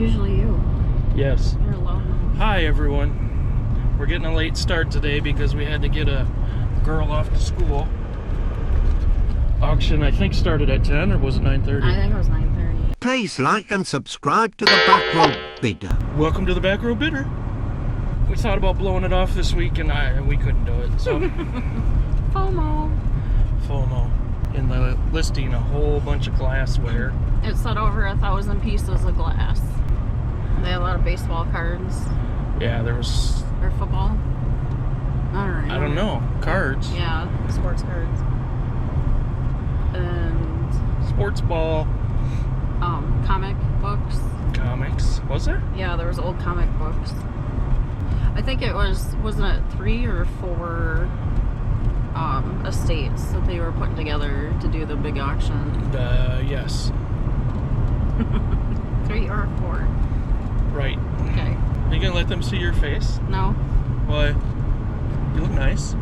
usually you. Yes. You're alone. Hi everyone. We're getting a late start today because we had to get a girl off to school. Auction I think started at 10 or was it 9:30? I think it was 9:30. Please like and subscribe to the Back Row Bidder. Welcome to the Back Row Bidder. We thought about blowing it off this week and we couldn't do it. So FOMO. In the listing, a whole bunch of glassware. It said over 1,000 pieces of glass. They had a lot of baseball cards. Yeah, there was... Or football. I don't know. Cards. Yeah, sports cards. And... Sports ball. Comic books. Comics. Was there? Yeah, there was old comic books. I think it wasn't it 3 or 4 estates that they were putting together to do the big auction. Yes. 3 or 4. Right. Okay. Are you gonna let them see your face? No. Why? You look nice.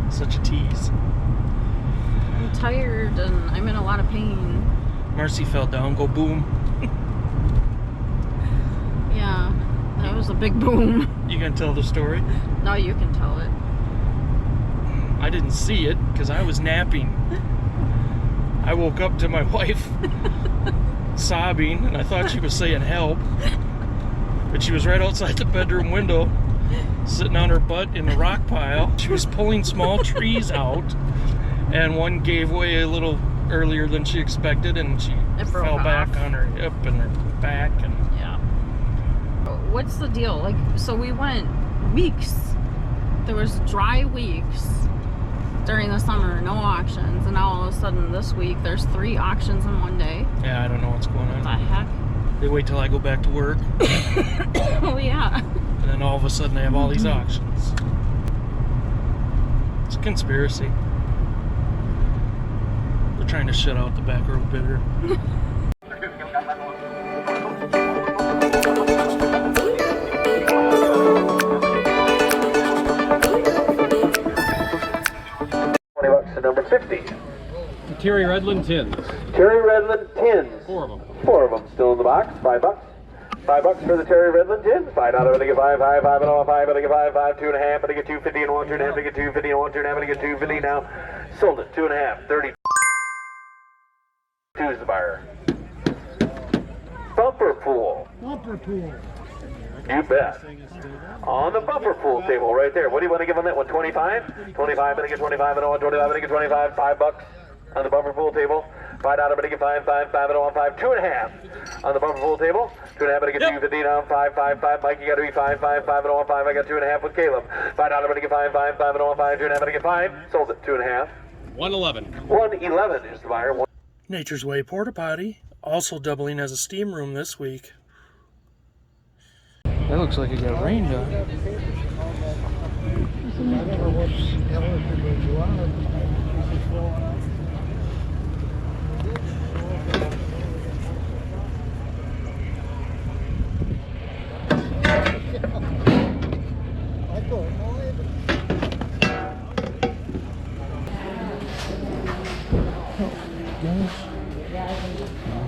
Such a tease. I'm tired and I'm in a lot of pain. Marcy fell down. Go boom. Yeah. That was a big boom. You gonna tell the story? No, you can tell it. I didn't see it because I was napping. I woke up to my wife sobbing and I thought she was saying help. But she was right outside the bedroom window, sitting on her butt in the rock pile. She was pulling small trees out, and one gave way a little earlier than she expected, and she fell back on her hip and her back. And yeah. What's the deal? Like, so we went weeks. There was dry weeks during the summer, no auctions, and now all of a sudden this week there's 3 auctions in one day. Yeah, I don't know what's going on. What the heck? They wait till I go back to work. Oh yeah. And then all of a sudden they have all these auctions. It's a conspiracy. They're trying to shut out the Back Row Bidder. $20 to number 50. Terry Redland tins. Terry Redland tins. 4 of them. 4 of them still in the box. $5. $5 for the Terry Redland tins. $5 I'm gonna get 5, 5, 5, and all 5, I'm gonna get 5, 5, 2 and a half, I'm gonna get 250 and 1, 2 and a half, I'm gonna get 250 and 1, 2 and a half, I'm gonna get 250 now. Sold it, 2 and a half, 30. 2 is the buyer. Bumper pool. Bumper pool. You bet. On the bumper pool table right there. What do you want to give on that one? 25? 25, I'm gonna get 25 and 1, 25, I'm gonna get 25, $5 on the bumper pool table. $5, I'm gonna get 5, 5, 5 and 1, 5, 2 and a half on the bumper pool table. 2 and a half, I'm gonna get 250 now. 5, 5, 5. Mike, you gotta be 5, 5, 5 and 1, 5. I got 2 and a half with Caleb. $5, I'm gonna get 5, 5, 5 and 1, 5. 2 and a half, I'm gonna get 5. Sold it. 2 and a half. 111. 111 is the buyer. Nature's Way Porta Potty, also doubling as a steam room this week. That looks like it got rained on.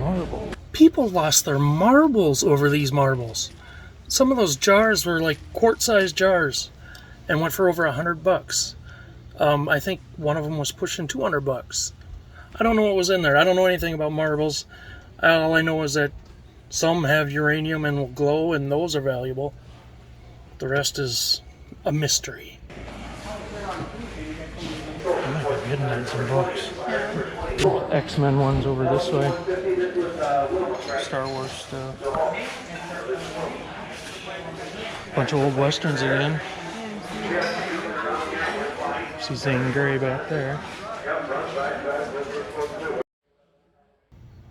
Marble. People lost their marbles over these marbles. Some of those jars were like quart-sized jars and went for over $100. I think one of them was pushing $200. I don't know what was in there. I don't know anything about marbles. All I know is that some have uranium and will glow, and those are valuable. The rest is a mystery. I might be getting at some books. X-Men ones over this way. Star Wars stuff. Bunch of old westerns again. See Zane Grey back there.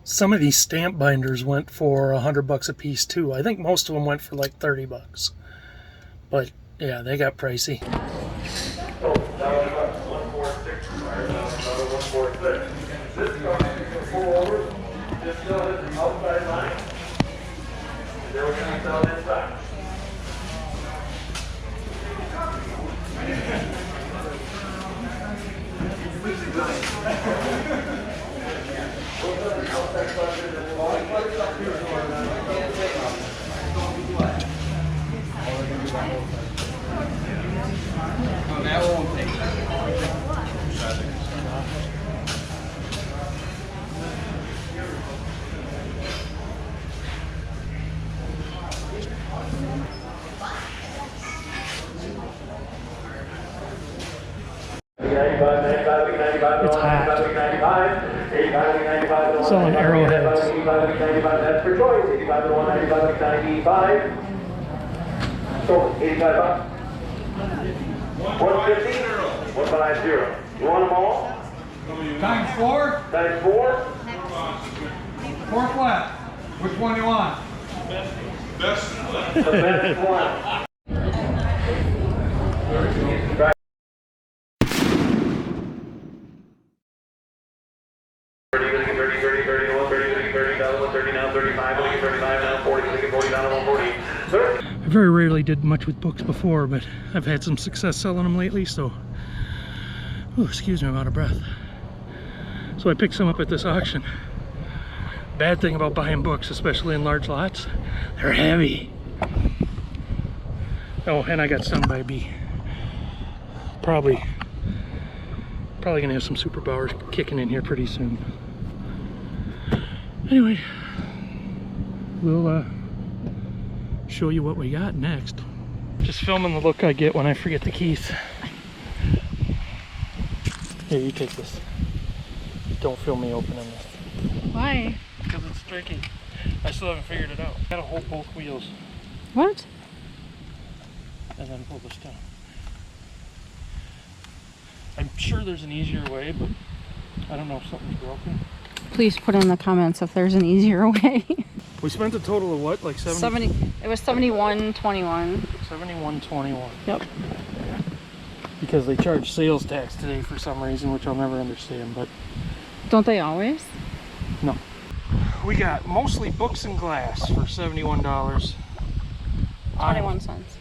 Some of these stamp binders went for $100 a piece too. I think most of them went for like $30. But yeah, they got pricey. Selling arrowheads. That's for choice. 85 to 195 to 95. So 85 bucks. 150. 150. You want them all? Times 4? Times 4. 4 flat. Which one do you want? The best one. I very rarely did much with books before, but I've had some success selling them lately, so... Oh, excuse me, I'm out of breath. So I picked some up at this auction. Bad thing about buying books, especially in large lots, they're heavy. Oh, and I got stung by a bee. Probably gonna have some superpowers kicking in here pretty soon. Anyway, we'll show you what we got next. Just filming the look I get when I forget the keys. Here, you take this. Don't film me opening this. Why? Because it's tricky. I still haven't figured it out. Gotta hold both wheels What? and then pull this down. I'm sure there's an easier way, but I don't know if something's broken. Please put in the comments if there's an easier way. We spent a total of what? Like 70. It was 71.21. 71.21. Yep. Because they charge sales tax today for some reason, which I'll never understand, but Don't they always? no. We got mostly books and glass for $71. 21 cents.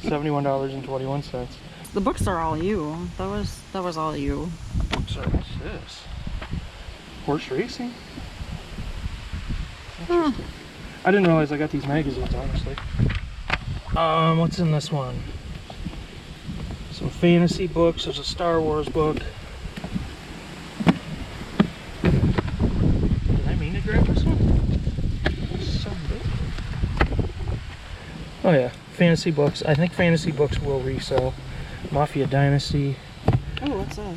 $71.21. The books are all you. That was all you. So what's this? Horse racing? Interesting. I didn't realize I got these magazines, honestly. What's in this one? Some fantasy books. There's a Star Wars book. Did I mean to grab this one? It's so big. Oh yeah, fantasy books. I think fantasy books will resell. Mafia Dynasty. Oh, what's that?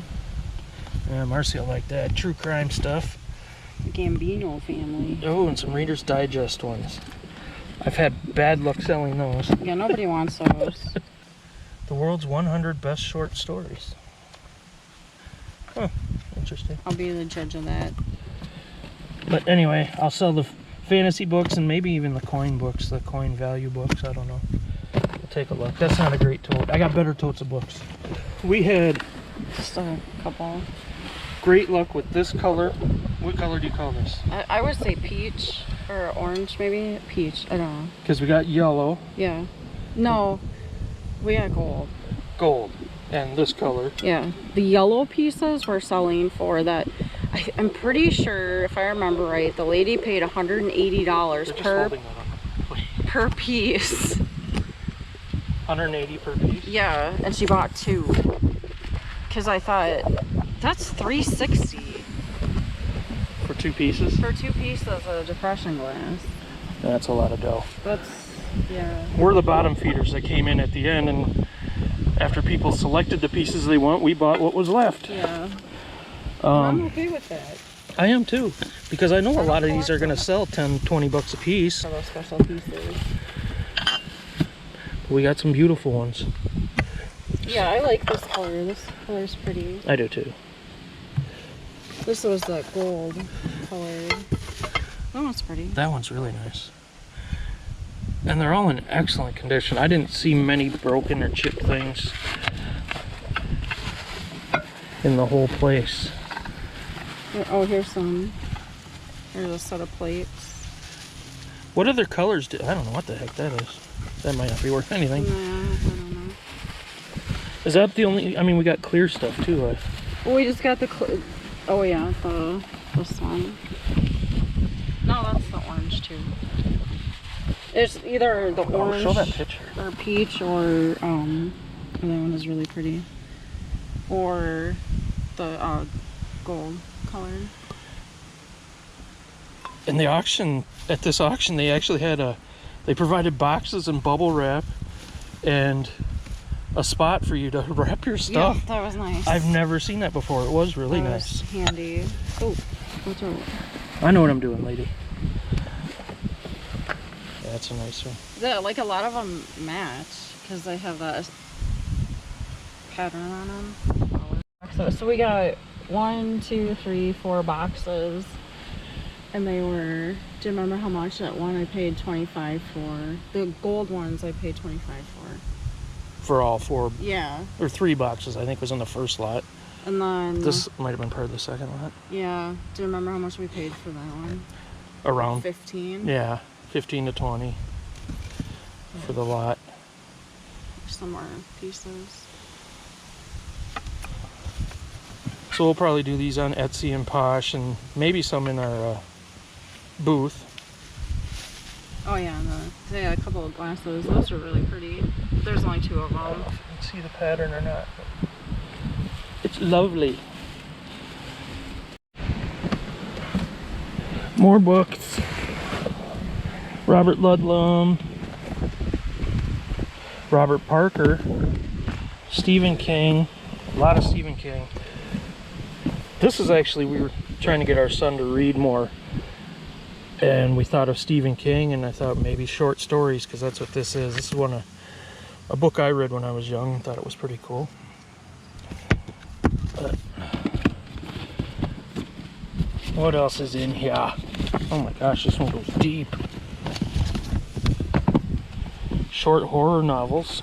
Yeah, Marcy will like that. True crime stuff. The Gambino family. Oh, and some Reader's Digest ones. I've had bad luck selling those. Yeah, nobody wants those. The world's 100 best short stories. Huh, interesting. I'll be the judge of that. But anyway, I'll sell the fantasy books and maybe even the coin books, the coin value books. I don't know. We'll take a look. That's not a great tote. I got better totes of books. We had Just a couple. great luck with this color. What color do you call this? I would say peach or orange, maybe. Peach. I don't know. Because we got yellow, Yeah. No. We got gold. gold, and this color. Yeah. The yellow pieces we're selling for that. I'm pretty sure, if I remember right, the lady paid $180 They're just per holding that up. per piece. 180 per piece. Yeah, and she bought 2. Cause I thought that's $360 For 2 pieces. for 2 pieces of depression glass. That's a lot of dough. That's yeah. We're the bottom feeders that came in at the end, and after people selected the pieces they want, we bought what was left. Yeah. I'm okay with that. I am too, because I know a lot of these are going to sell 10, 20 bucks a piece. For those special pieces. We got some beautiful ones. Yeah, I like this color. This color's pretty. I do too. This was the gold color. That one's pretty. That one's really nice. And they're all in excellent condition. I didn't see many broken or chipped things in the whole place. Oh, here's some. Here's a set of plates. What other colors do I don't know what the heck that is. That might not be worth anything. Nah, I don't know. Is that the only? I mean, we got clear stuff too. Oh, we just got the. Oh yeah, this one. No, that's the orange too. It's either the orange show that picture. or peach or that one is really pretty. Or the gold colored. In the auction, at this auction, they actually had they provided boxes and bubble wrap and a spot for you to wrap your stuff. Yeah, that was nice. I've never seen that before. It was really That nice. was handy. Oh, what's wrong? I know what I'm doing, lady. Yeah, that's a nice one. Yeah, like a lot of them match because they have that pattern on them. So we got 1, 2, 3, 4 boxes, and they were. Do you remember how much that one I paid $25 for? The gold ones I paid $25 for. For all 4, Yeah, or 3 boxes, I think was in the first lot. and then This might have been part of the second lot. yeah. Do you remember how much we paid for that one? Around, 15. yeah, 15 to 20 for the lot. Some more pieces. So we'll probably do these on Etsy and Posh, and maybe some in our booth. Oh yeah, and they had a couple of glasses. Those are really pretty. There's only 2 of them. I don't know if you can see the pattern or not. It's lovely. More books. Robert Ludlum, Robert Parker, Stephen King, a lot of Stephen King. This is actually, we were trying to get our son to read more, and we thought of Stephen King, and I thought maybe short stories, because that's what this is. This is a book I read when I was young and thought it was pretty cool. What else is in here? Oh my gosh, this one goes deep. Short horror novels.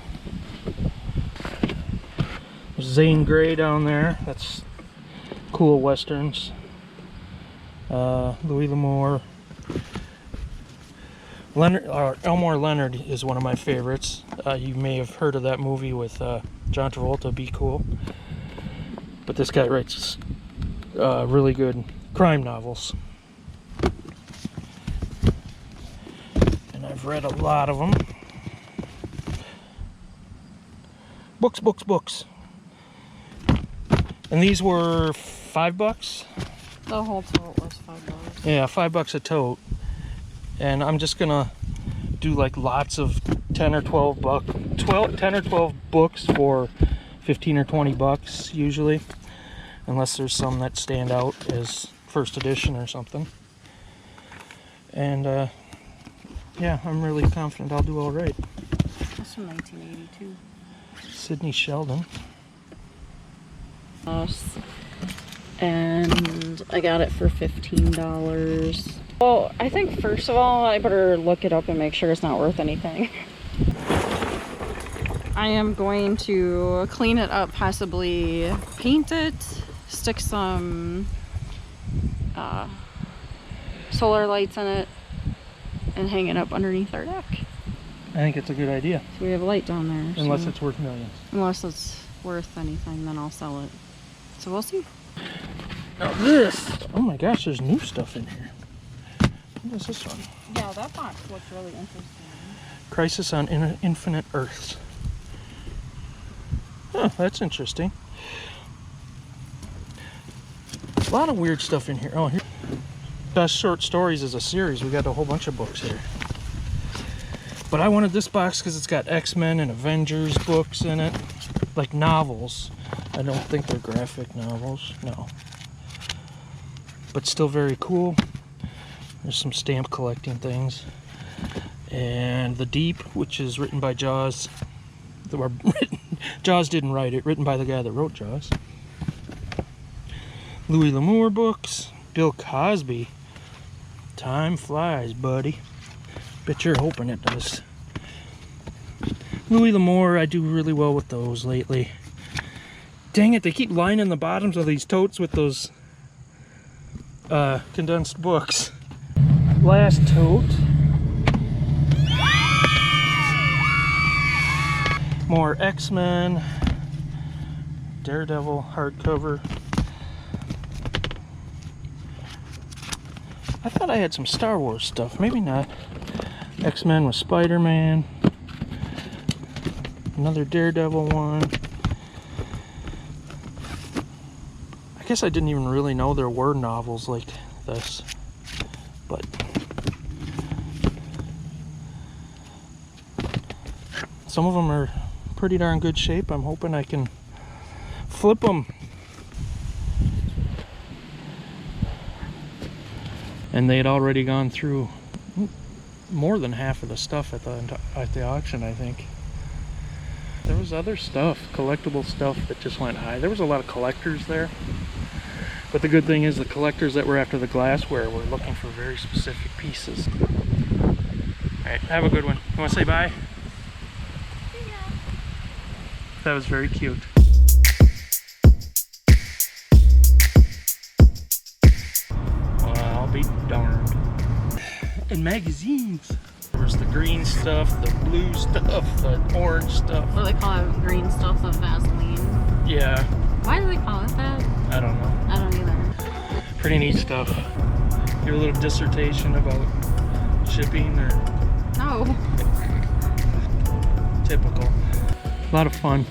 There's Zane Grey down there. That's cool westerns. Louis L'Amour. Elmore Leonard is one of my favorites. You may have heard of that movie with John Travolta, Be Cool. But this guy writes really good crime novels. And I've read a lot of them. Books, books, books. And these were $5? The whole tote was $5. Yeah, $5 a tote. And I'm just gonna do like lots of 10 or 12 books for 15 or 20 bucks usually, unless there's some that stand out as first edition or something. And yeah, I'm really confident I'll do all right. That's from 1982. Sidney Sheldon. And I got it for $15. Well, I think first of all, I better look it up and make sure it's not worth anything. I am going to clean it up, possibly paint it, stick some solar lights in it, and hang it up underneath our deck. I think it's a good idea. So we have a light down there. Unless so it's worth millions. unless it's worth anything, then I'll sell it. So we'll see. Now this, oh my gosh, there's new stuff in here. What is this one? Yeah, that box looks really interesting. Crisis on Infinite Earths. Huh, that's interesting. A lot of weird stuff in here. Oh, here. Best Short Stories is a series. We got a whole bunch of books here. But I wanted this box because it's got X-Men and Avengers books in it. Like novels. I don't think they're graphic novels. No. But still very cool. There's some stamp collecting things. And The Deep, which is written by Jaws. Jaws didn't write it. Written by the guy that wrote Jaws. Louis L'Amour books. Bill Cosby. Time flies, buddy. Bet you're hoping it does. Louis L'Amour, I do really well with those lately. Dang it, they keep lining the bottoms of these totes with those condensed books. Last tote. More X-Men. Daredevil hardcover. I thought I had some Star Wars stuff. Maybe not. X-Men with Spider-Man. Another Daredevil one. I guess I didn't even really know there were novels like this. But some of them are pretty darn good shape. I'm hoping I can flip them. And they had already gone through more than half of the stuff at the auction, I think. There was other stuff, collectible stuff that just went high. There was a lot of collectors there. But the good thing is the collectors that were after the glassware were looking for very specific pieces. Alright, have a good one. You want to say bye? Yeah. That was very cute. Well, I'll be darned. And magazines. There was the green stuff, the blue stuff, the orange stuff. What do they call it? Green stuff, the Vaseline. Yeah. Why do they call it that? I don't know. I don't either. Pretty neat stuff. Your little dissertation about shipping or No. typical. A lot of fun.